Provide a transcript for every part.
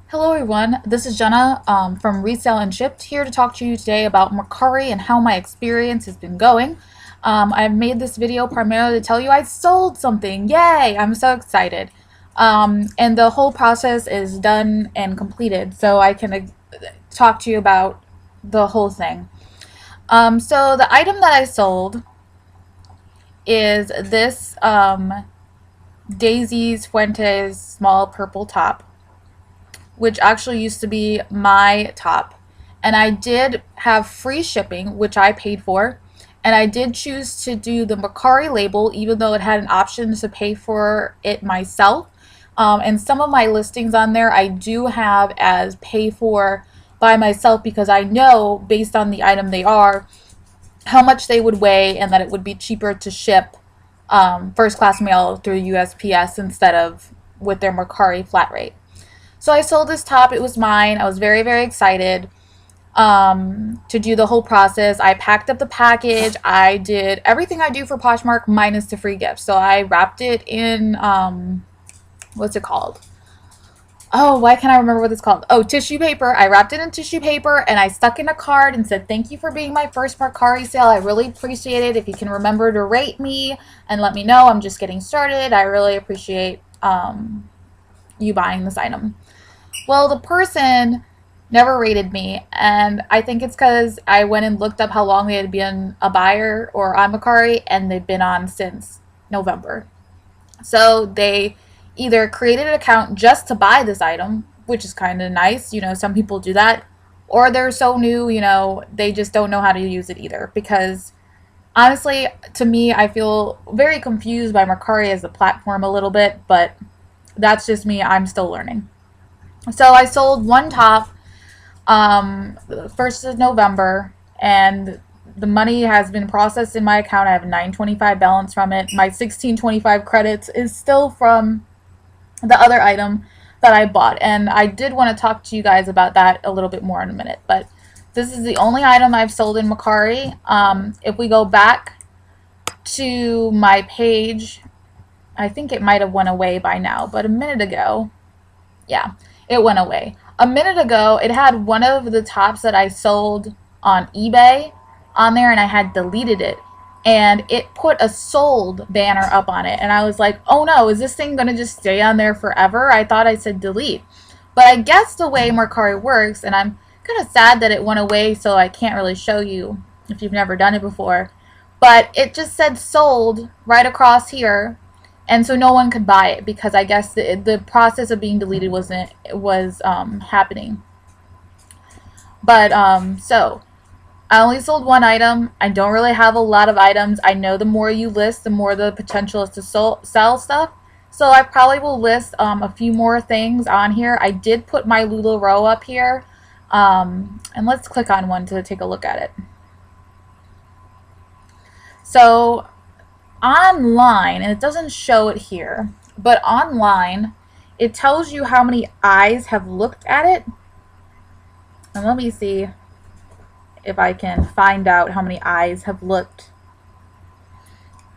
Hello everyone, this is Jenna from Resale and Shipped, here to talk to you today about Mercari and how my experience has been going. I've made this video primarily to tell you I sold something. Yay! I'm so excited. And the whole process is done and completed, so I can talk to you about the whole thing. So the item that I sold is this Daisy's Fuentes small purple top, which actually used to be my top. And I did have free shipping, which I paid for. And I did choose to do the Mercari label, even though it had an option to pay for it myself. And some of my listings on there I do have as pay for by myself because I know, based on the item they are, how much they would weigh and that it would be cheaper to ship first class mail through USPS instead of with their Mercari flat rate. So I sold this top. It was mine. I was very, very excited to do the whole process. I packed up the package. I did everything I do for Poshmark minus the free gift. So I wrapped it in, what's it called? Oh, why can't I remember what it's called? Oh, tissue paper. I wrapped it in tissue paper and I stuck in a card and said, "Thank you for being my first Mercari sale. I really appreciate it. If you can remember to rate me and let me know, I'm just getting started. I really appreciate you buying this item." Well, the person never rated me, and I think it's because I went and looked up how long they had been a buyer or on Mercari, and they've been on since November. So they either created an account just to buy this item, which is kind of nice. You know, some people do that, or they're so new, they just don't know how to use it either. Because honestly, to me, I feel very confused by Mercari as a platform a little bit, but that's just me. I'm still learning. So I sold one top the 1st of November, and the money has been processed in my account. I have a 925 balance from it. My 1625 credits is still from the other item that I bought, and I did want to talk to you guys about that a little bit more in a minute. But this is the only item I've sold in Mercari. If we go back to my page, I think it might have went away by now, but a minute ago, yeah, it went away. A minute ago, it had one of the tops that I sold on eBay on there, and I had deleted it. And it put a sold banner up on it. And I was like, oh no, is this thing going to just stay on there forever? I thought I said delete. But I guess the way Mercari works, and I'm kind of sad that it went away, so I can't really show you if you've never done it before. But it just said sold right across here, and so no one could buy it because I guess the process of being deleted was happening. But so I only sold one item. I don't really have a lot of items. I know the more you list, the more the potential is to sell stuff. So I probably will list a few more things on here. I did put my LuLaRoe up here, and let's click on one to take a look at it. So online, and it doesn't show it here, but online it tells you how many eyes have looked at it. And let me see if I can find out how many eyes have looked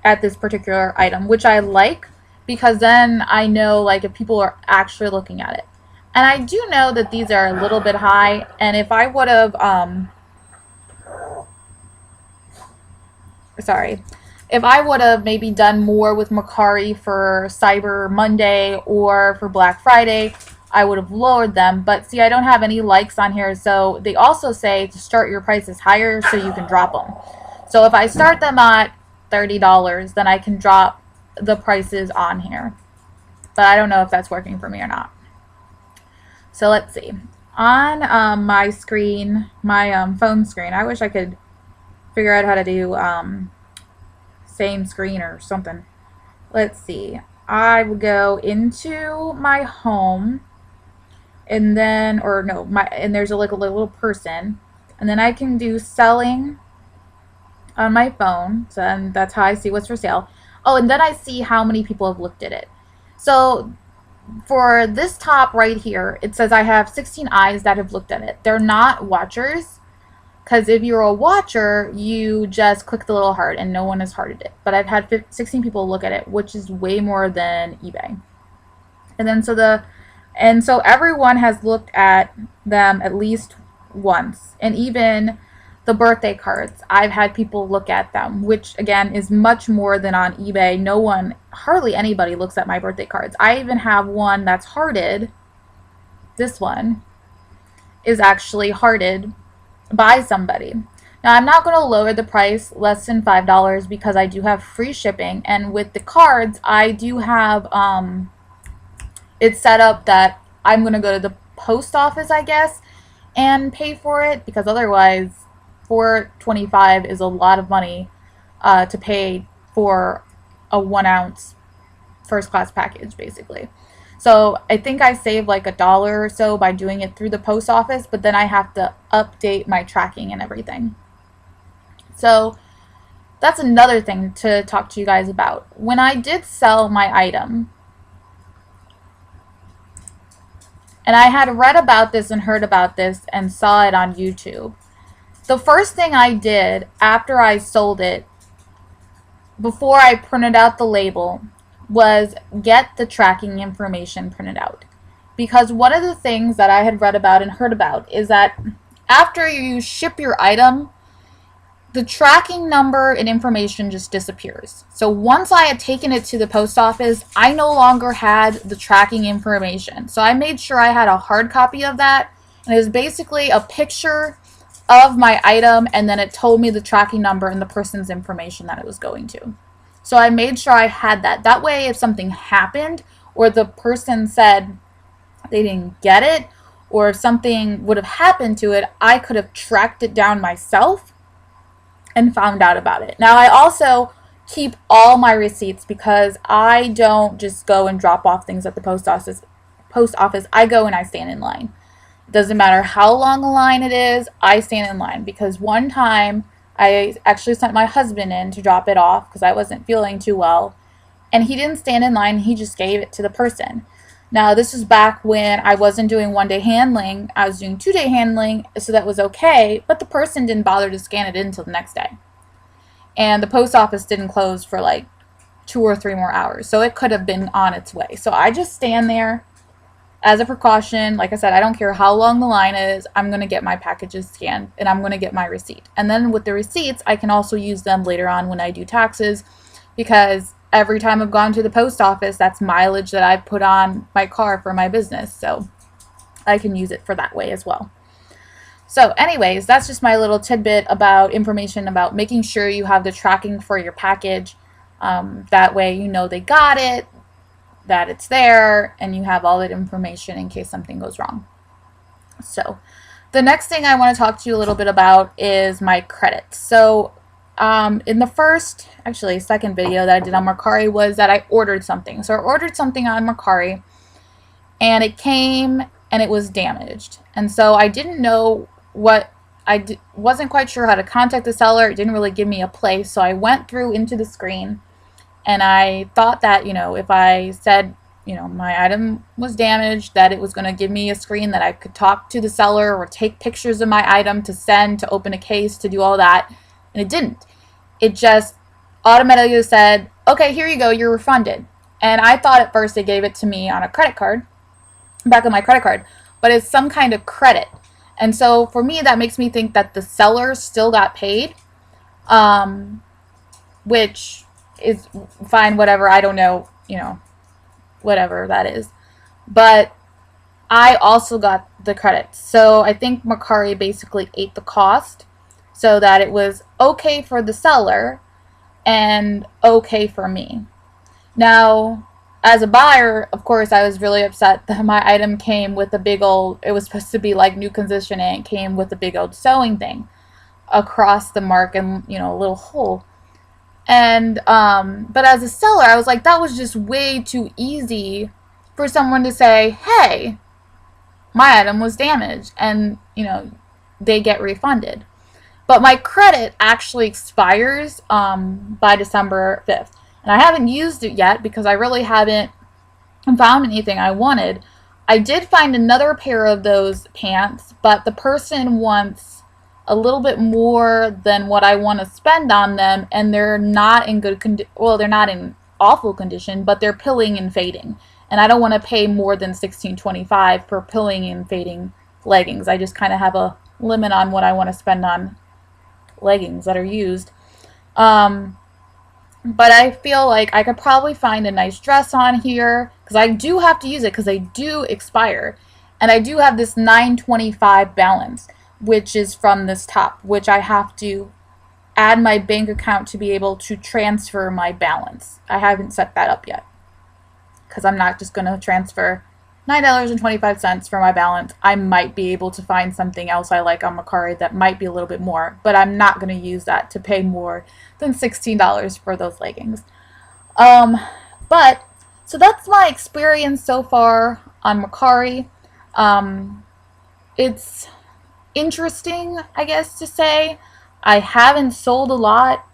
at this particular item, which I like because then I know like if people are actually looking at it. And I do know that these are a little bit high, and if I would have if I would have maybe done more with Mercari for Cyber Monday or for Black Friday, I would have lowered them. But see, I don't have any likes on here, so they also say to start your prices higher so you can drop them. So if I start them at $30, then I can drop the prices on here. But I don't know if that's working for me or not. So let's see. On my screen, my phone screen, I wish I could figure out how to do same screen or something. Let's see. I would go into my home, and then, or no, and there's like a little person, and then I can do selling on my phone. So then that's how I see what's for sale. Oh, and then I see how many people have looked at it. So for this top right here, it says I have 16 eyes that have looked at it. They're not watchers. Because if you're a watcher, you just click the little heart and no one has hearted it. But I've had 16 people look at it, which is way more than eBay. And then so And so everyone has looked at them at least once. And even the birthday cards, I've had people look at them, which again is much more than on eBay. No one, hardly anybody looks at my birthday cards. I even have one that's hearted. This one is actually hearted by somebody. Now, I'm not going to lower the price less than $5 because I do have free shipping. And with the cards, I do have it's set up that I'm going to go to the post office, I guess, and pay for it, because otherwise $4.25 is a lot of money to pay for a 1 ounce first class package, basically. So I think I save like $1 or so by doing it through the post office, but then I have to update my tracking and everything. So that's another thing to talk to you guys about. When I did sell my item, and I had read about this and heard about this and saw it on YouTube, the first thing I did after I sold it, before I printed out the label, was get the tracking information printed out. Because one of the things that I had read about and heard about is that after you ship your item, the tracking number and information just disappears. So once I had taken it to the post office, I no longer had the tracking information. So I made sure I had a hard copy of that, and it was basically a picture of my item, and then it told me the tracking number and the person's information that it was going to. So I made sure I had that. That way, if something happened, or the person said they didn't get it, or if something would have happened to it, I could have tracked it down myself and found out about it. Now, I also keep all my receipts, because I don't just go and drop off things at the post office. I go and I stand in line. It doesn't matter how long a line it is, I stand in line. Because one time I actually sent my husband in to drop it off because I wasn't feeling too well, and he didn't stand in line, he just gave it to the person. Now, this was back when I wasn't doing 1-day handling, I was doing 2-day handling, so that was okay, but the person didn't bother to scan it in until the next day. And the post office didn't close for like 2 or 3 more hours, so it could have been on its way. So I just stand there as a precaution. Like I said, I don't care how long the line is, I'm going to get my packages scanned, and I'm going to get my receipt. And then with the receipts, I can also use them later on when I do taxes, because every time I've gone to the post office, that's mileage that I've put on my car for my business, so I can use it for that way as well. So anyways, that's just my little tidbit about information about making sure you have the tracking for your package. That way you know they got it, that it's there, and you have all that information in case something goes wrong. So the next thing I want to talk to you a little bit about is my credits. So in the second video that I did on Mercari was that I ordered something. So I ordered something on Mercari, and it came and it was damaged. And so I didn't know wasn't quite sure how to contact the seller. It didn't really give me a place. So I went through into the screen, and I thought that, if I said, my item was damaged, that it was going to give me a screen that I could talk to the seller or take pictures of my item to send, to open a case, to do all that. And it didn't. It just automatically said, okay, here you go, you're refunded. And I thought at first they gave it to me on a credit card, back on my credit card, but it's some kind of credit. And so for me, that makes me think that the seller still got paid, which is fine, whatever. I don't know, whatever that is. But I also got the credits. So I think Mercari basically ate the cost, so that it was okay for the seller and okay for me. Now, as a buyer, of course, I was really upset that my item came with a big old, it was supposed to be like new condition, and it came with a big old sewing thing across the mark and, a little hole. And, but as a seller, I was like, that was just way too easy for someone to say, hey, my item was damaged, and, they get refunded. But my credit actually expires by December 5th. And I haven't used it yet because I really haven't found anything I wanted. I did find another pair of those pants, but the person wants a little bit more than what I want to spend on them, and they're not in good condition. Well, they're not in awful condition, but they're pilling and fading. and I don't want to pay more than $16.25 per pilling and fading leggings. I just kind of have a limit on what I want to spend on leggings that are used. But I feel like I could probably find a nice dress on here because I do have to use it because they do expire. And I do have this 925 balance, which is from this top, which I have to add my bank account to be able to transfer my balance. I haven't set that up yet because I'm not just going to transfer $9.25 for my balance. I might be able to find something else I like on Mercari that might be a little bit more, but I'm not going to use that to pay more than $16 for those leggings. But so that's my experience so far on Mercari. It's interesting, I guess, to say. I haven't sold a lot.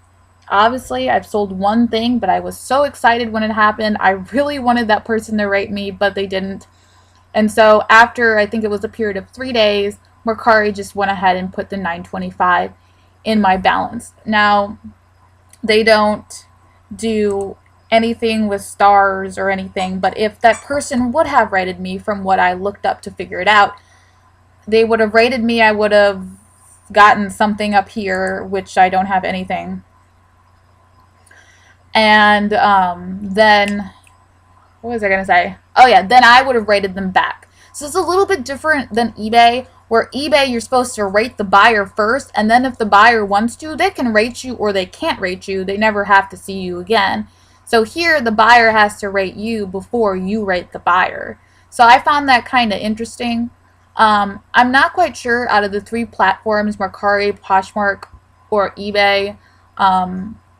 Obviously, I've sold one thing, but I was so excited when it happened. I really wanted that person to rate me, but they didn't. And so after, I think it was a period of 3 days, Mercari just went ahead and put the 925 in my balance. Now, they don't do anything with stars or anything, but if that person would have rated me from what I looked up to figure it out, they would have rated me. I would have gotten something up here, which I don't have anything. And then, what was I going to say? Oh yeah, then I would have rated them back. So it's a little bit different than eBay, where eBay you're supposed to rate the buyer first, and then if the buyer wants to, they can rate you or they can't rate you. They never have to see you again. So here the buyer has to rate you before you rate the buyer. So I found that kind of interesting. I'm not quite sure out of the 3 platforms, Mercari, Poshmark, or eBay,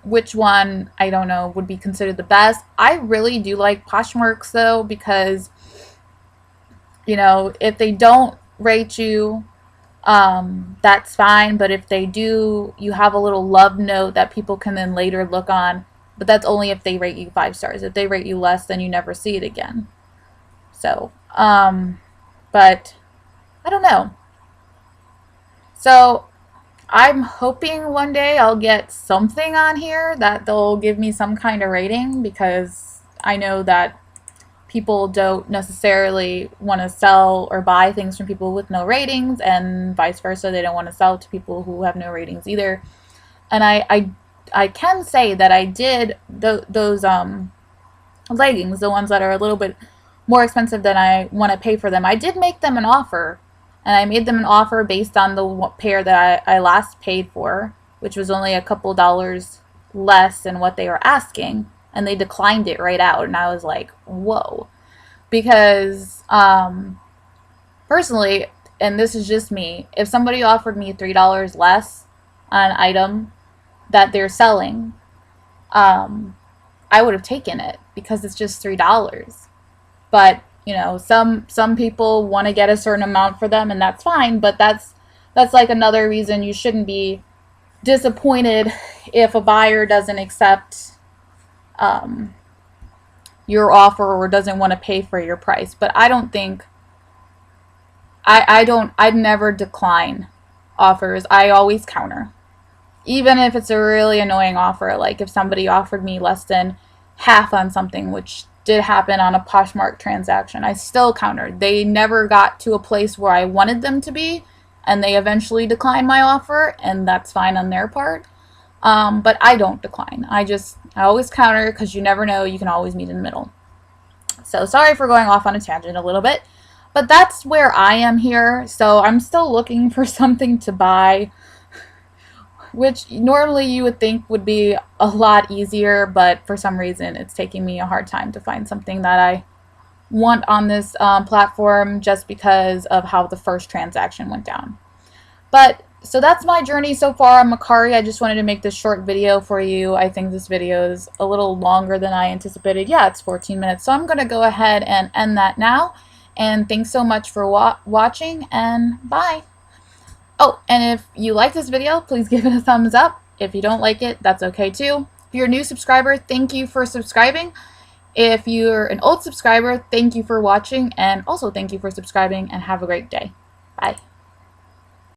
which one, I don't know, would be considered the best. I really do like Poshmarks though, because, you know, if they don't rate you, that's fine. But if they do, you have a little love note that people can then later look on. But that's only if they rate you 5 stars. If they rate you less, then you never see it again. So, but I don't know. So I'm hoping one day I'll get something on here that they'll give me some kind of rating, because I know that people don't necessarily want to sell or buy things from people with no ratings, and vice versa. They don't want to sell to people who have no ratings either. And I can say that I did those leggings, the ones that are a little bit more expensive than I want to pay for them. I did make them an offer. And I made them an offer based on the pair that I last paid for, which was only a couple dollars less than what they were asking. And they declined it right out. And I was like, whoa. Because, personally, and this is just me, if somebody offered me $3 less on an item that they're selling, I would have taken it because it's just $3. But you know, some people want to get a certain amount for them, and that's fine, but that's like another reason you shouldn't be disappointed if a buyer doesn't accept your offer or doesn't want to pay for your price. But I don't think I'd never decline offers. I always counter. Even if it's a really annoying offer, like if somebody offered me less than half on something, which did happen on a Poshmark transaction, I still countered. They never got to a place where I wanted them to be, and they eventually declined my offer, and that's fine on their part. But I don't decline. I always counter, because you never know, you can always meet in the middle. So sorry for going off on a tangent a little bit, but that's where I am here. So I'm still looking for something to buy, which normally you would think would be a lot easier, but for some reason it's taking me a hard time to find something that I want on this platform, just because of how the first transaction went down. But so that's my journey so far on Mercari. I just wanted to make this short video for you. I think this video is a little longer than I anticipated. Yeah, it's 14 minutes. So I'm going to go ahead and end that now. And thanks so much for watching, and bye. Oh, and if you like this video, please give it a thumbs up. If you don't like it, that's okay too. If you're a new subscriber, thank you for subscribing. If you're an old subscriber, thank you for watching, and also thank you for subscribing, and have a great day. Bye.